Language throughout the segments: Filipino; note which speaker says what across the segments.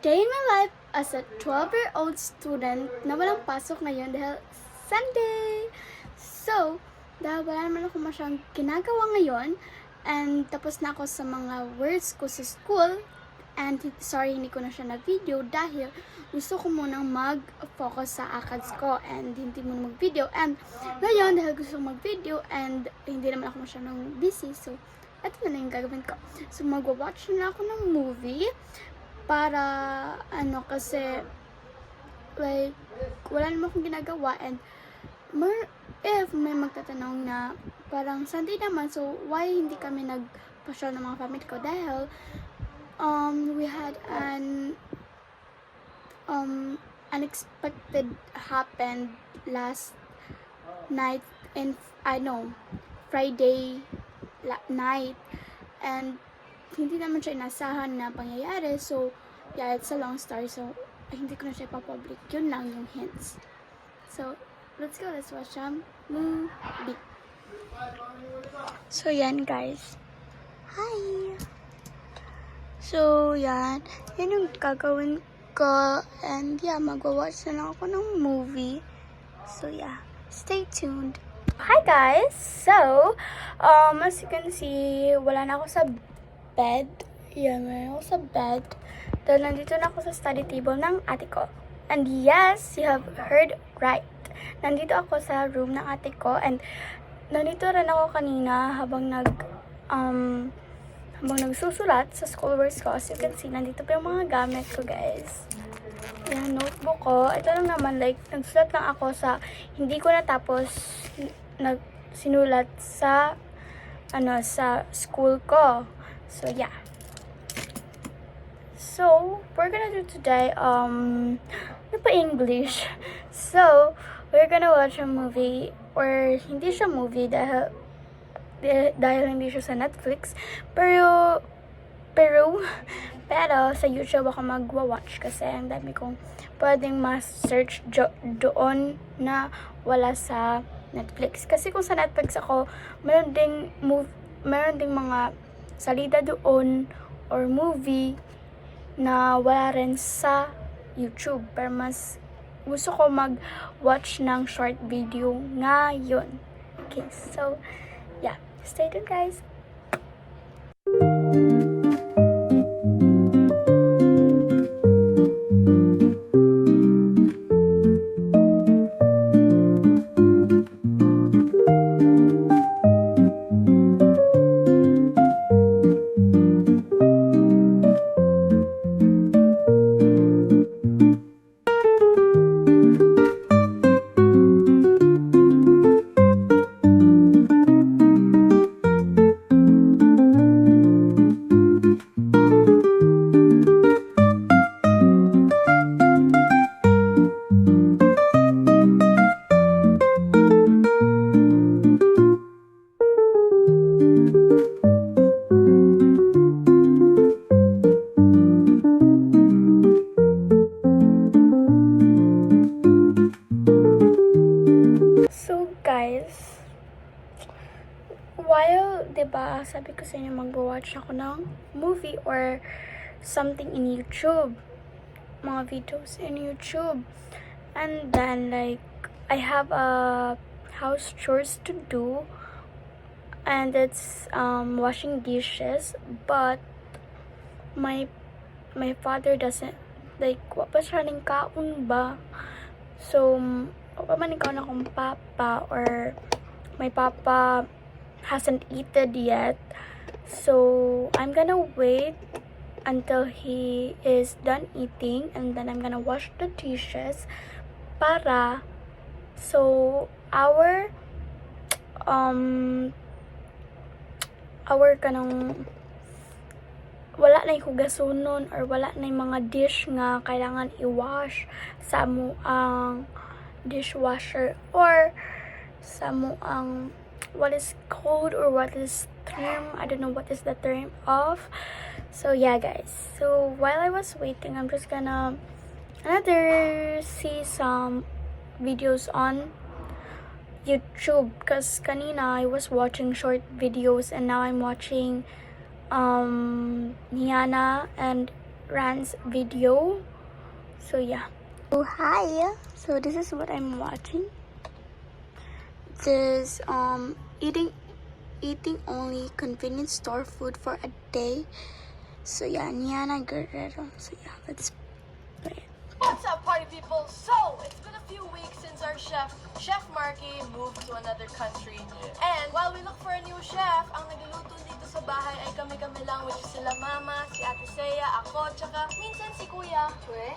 Speaker 1: day in my life as a 12-year-old student na walang pasok ngayon dahil Sunday. So, dahil wala naman ako masyang ginagawa ngayon, and tapos na ako sa mga words ko sa school, and sorry hindi ko na siya na-video dahil gusto ko munang mag-focus sa ACADS ko and hindi muna mag-video. And ngayon, dahil gusto ko mag-video and hindi naman ako masyadong busy, so ito na yung gagawin ko. So, mag-watch na ako ng movie para, kasi, like, wala naman akong ginagawa and if may magtatanong na parang Sunday naman, so why hindi kami nagpa-show ng mga family ko? Dahil, we had an unexpected happened last night in Friday night, and hindi naman siya inasahan na pangyayari. So yeah, it's a long story, so hindi ko na siya ipapublic. Yun lang yung hints. So let's watch a movie. So yan guys, hi. So yan yung gagawin ko, and yeah, magwa-watch na lang ako ng movie. So yeah, stay tuned. Hi guys! So, as you can see, wala na ako sa bed. Yan, wala na ako sa bed. Dahil nandito na ako sa study table ng ate ko. And yes, you have heard right. Nandito ako sa room ng ate ko, and nandito rin ako kanina habang nagsusulat sa schoolworks ko. As you can see, nandito pa yung mga gamit ko, guys. Yan, notebook ko. Ito lang naman, like, nagsulat lang ako sa, hindi ko natapos sinulat sa, sa school ko. So, yeah. So, we're gonna do today, English. So, we're gonna watch a movie, or hindi siya movie dahil hindi siya sa Netflix, pero sa YouTube ako magwa-watch kasi ang dami kong pwedeng ma-search doon na wala sa Netflix. Kasi kung sa Netflix ako, meron ding mga salida doon or movie na wala rin sa YouTube. Pero mas gusto ko mag-watch ng short video ngayon. Okay, so yeah, stay tuned guys. While, diba, sabi ko sa inyo mag-watch ako ng movie or something in YouTube, mga videos in YouTube, and then like I have a house chores to do, and it's washing dishes, but my father doesn't like, wa pa siya ning kaon ba, so wa man ikaw na akong papa, or my papa hasn't eaten yet, so I'm gonna wait until he is done eating, and then I'm gonna wash the dishes para so our kanang wala na yung hugasonon or wala na yung mga dish nga kailangan i-wash sa mo ang dishwasher or sa mo ang what is called or what is term, I don't know what is the term of. So yeah guys, so while I was waiting, I'm just gonna see some videos on YouTube, because kanina I was watching short videos and now I'm watching Niana and Ran's video. So yeah. Oh hi. So this is what I'm watching. This eating only convenience store food for a day. So yeah, Niana Guerrero. So yeah, let's play it.
Speaker 2: What's up, party people? So, it's been a few weeks since our Chef Marky, moved to another country. And while we look for a new chef, ang nagluluto dito sa bahay ay kami-kami lang, which is sila Mama, si Ate Sea, ako, tsaka minsan si Kuya. We.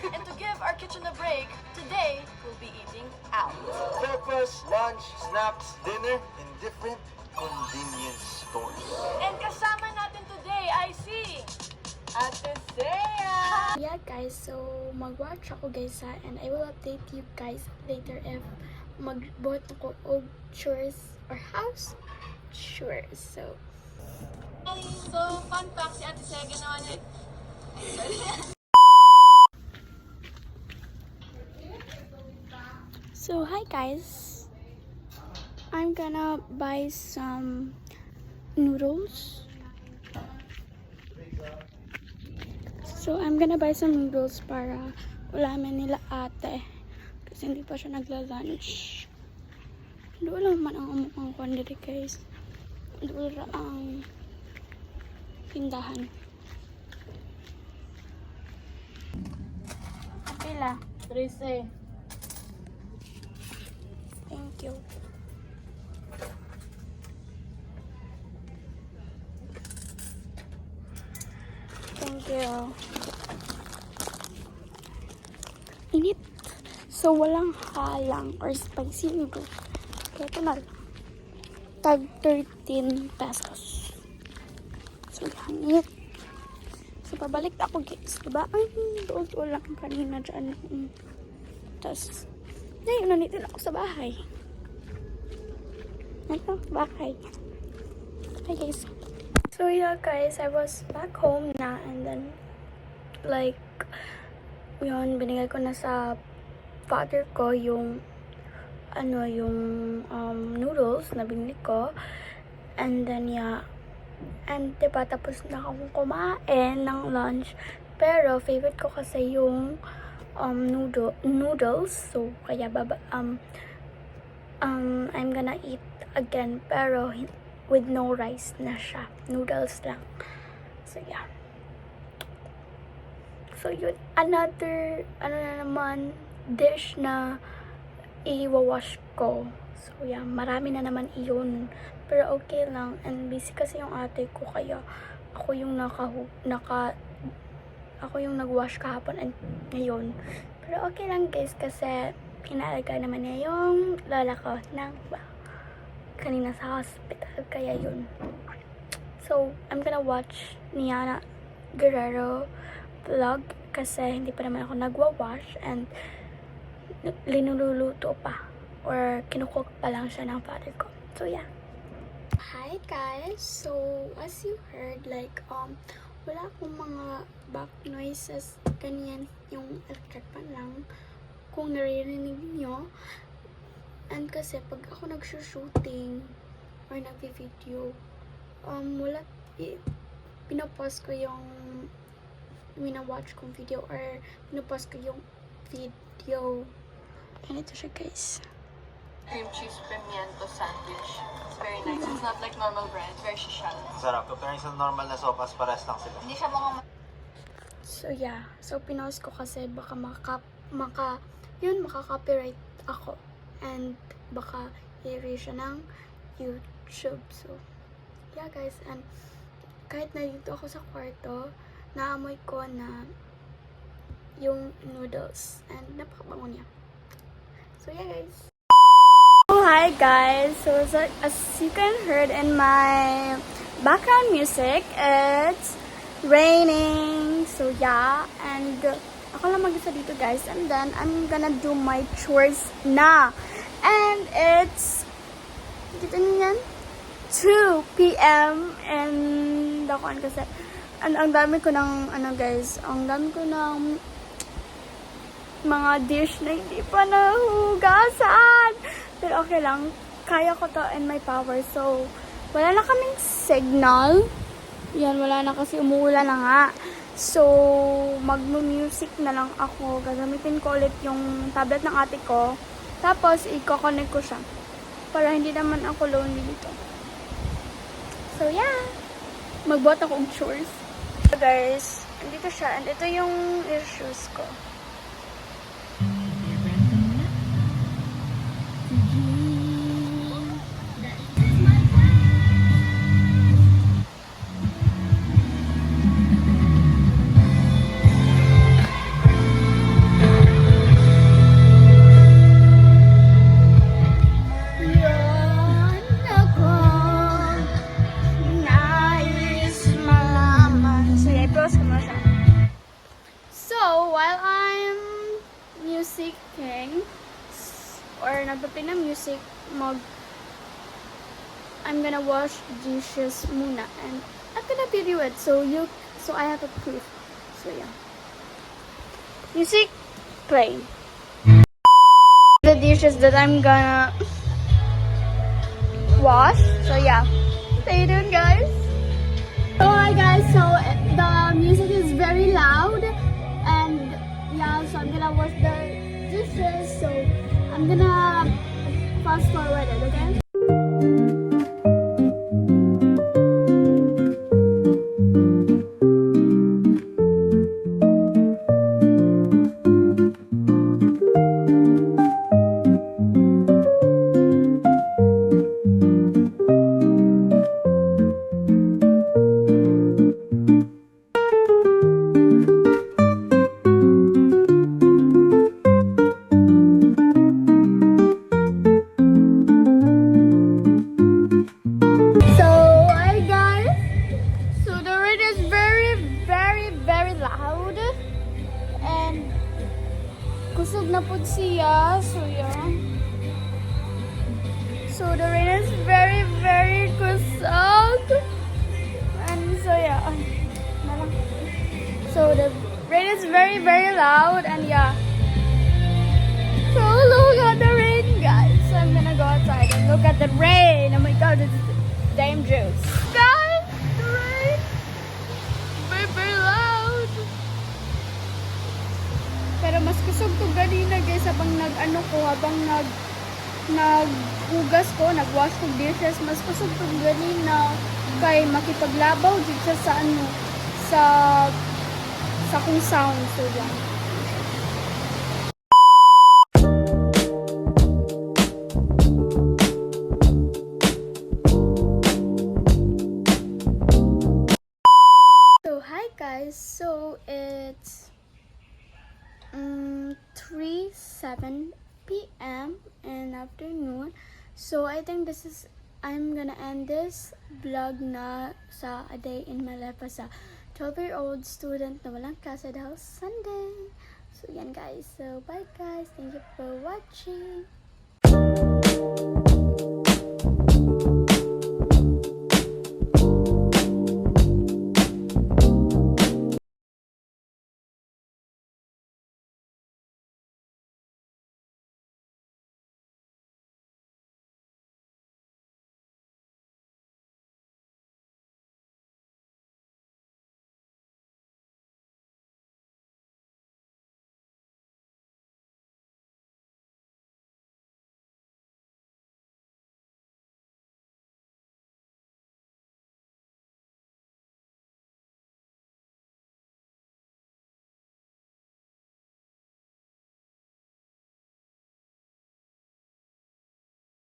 Speaker 2: And to give our kitchen a break, today, we'll be eating out.
Speaker 3: Breakfast, lunch, snacks, dinner in different convenience stores.
Speaker 2: And kasama natin today ay si Ate Sea!
Speaker 1: Yeah guys, so mag-watch ako guys ha, and I will update you guys later if magbuhat ako og chores or house chores. So
Speaker 2: fun fact, si Ate Sea ginawa niya.
Speaker 1: So hi guys, I'm gonna buy some noodles. So I'm gonna buy some noodles para ulamin nila ate kasi hindi pa siya nagla-lunch. Doon lang man ang umukhang quantity guys. Doon lang ang tindahan. Pila?
Speaker 2: 13.
Speaker 1: Thank you. Thank you. Init. So, walang halang or spicy noodle. Kaya ito na lang. Tag 13 pesos. So, init. So, pabalik na ako guys. Diba? Ay, doon lang kanina dyan. Tapos, ngayon, nandito na ako sa bahay. Ito, bahay. Hi guys. So yeah guys, I was back home na and then like yun, binigay ko na sa father ko yung noodles na binili ko, and then yeah, and diba tapos na akong kumain ng lunch, pero favorite ko kasi yung noodles, so kaya I'm gonna eat again pero with no rice na siya. Noodles lang. So, yeah. So, yun. Another, na naman, dish na i-wash ko. So, yeah. Marami na naman iyon. Pero, okay lang. And busy kasi yung ate ko. Kaya, ako yung ako yung nag-wash kahapon and ngayon. Pero, okay lang guys. Kasi, inaalaga naman niya yung lola ko ng kanina sa hospital, kaya yun. So, I'm gonna watch Niana Guerrero vlog kasi hindi pa naman ako nagwa-wash and linululuto pa or kinukook pa lang siya ng father ko. So, yeah. Hi guys! So, as you heard, like, wala akong mga back noises, ganyan, yung electric pan lang. Kung naririnig niyo, and kasi pag ako nag-shooting or nag-video, wala, pinapost ko yung watch kong video or pinapost ko yung video. Ganito siya guys.
Speaker 2: Cream cheese pimiento sandwich. It's very nice. It's not like normal bread. It's very social.
Speaker 3: Sarap. Comparing sa normal na sopas, pares lang sila.
Speaker 2: Hindi siya mga
Speaker 1: So yeah, so pinost ko kasi baka maka-copyright ako. And baka i-erase siya ng YouTube. So, yeah guys, and kahit nandito ako sa kwarto, naamoy ko na yung noodles. And napakabango niya. So, yeah guys. Oh, hi guys. So, as you can heard in my background music, it's raining. So, yeah. And ako lang mag-isa dito guys. And then, I'm gonna do my chores na. And it's, dito niyan, 2 p.m. And dakuan kasi, ang dami ko ng, guys, ang dami ko ng mga dish na hindi pa nahugasan. Pero okay lang, kaya ko to and my power. So, wala na kaming signal. Yan, wala na kasi umuulan na nga. So, magmu-music na lang ako. Gagamitin ko ulit yung tablet ng ate ko. Tapos, i-connect ko siya. Para hindi naman ako lonely dito. So, yeah. Magbuhat ako ng chores. So, guys, andito siya. And ito yung shoes ko. So, while I'm musicking or nagpa-play ng music, I'm gonna wash dishes muna and I'm gonna video it so I have a proof. So yeah. Music play. The dishes that I'm gonna wash. So yeah. Stay tuned, guys. So hi guys, so the music is very loud and yeah, so I'm gonna wash the dishes, so I'm gonna fast forward it, okay? So, hi guys. So the rain is very, very, very loud. And kusog na po siya. So yeah. So the rain is very, very kusog. And so yeah. So the rain is very, very loud and yeah. So look at the rain, guys. So I'm gonna go outside and look at the rain. Oh my god, it's dangerous. Guys, the rain. Very, very loud. Pero mas kusog ko ganina, guys, habang naghugas ko, nagwash ko dishes, mas kusog ko ganina kay makipaglabaw dito sa sa kung sound. So yeah. So hi guys, so it's 3:07 p.m. in afternoon. So I think I'm gonna end this vlog na sa a day in my life as a 12-year-old student na walang klase dahil Sunday. So yan guys, so bye guys, thank you for watching.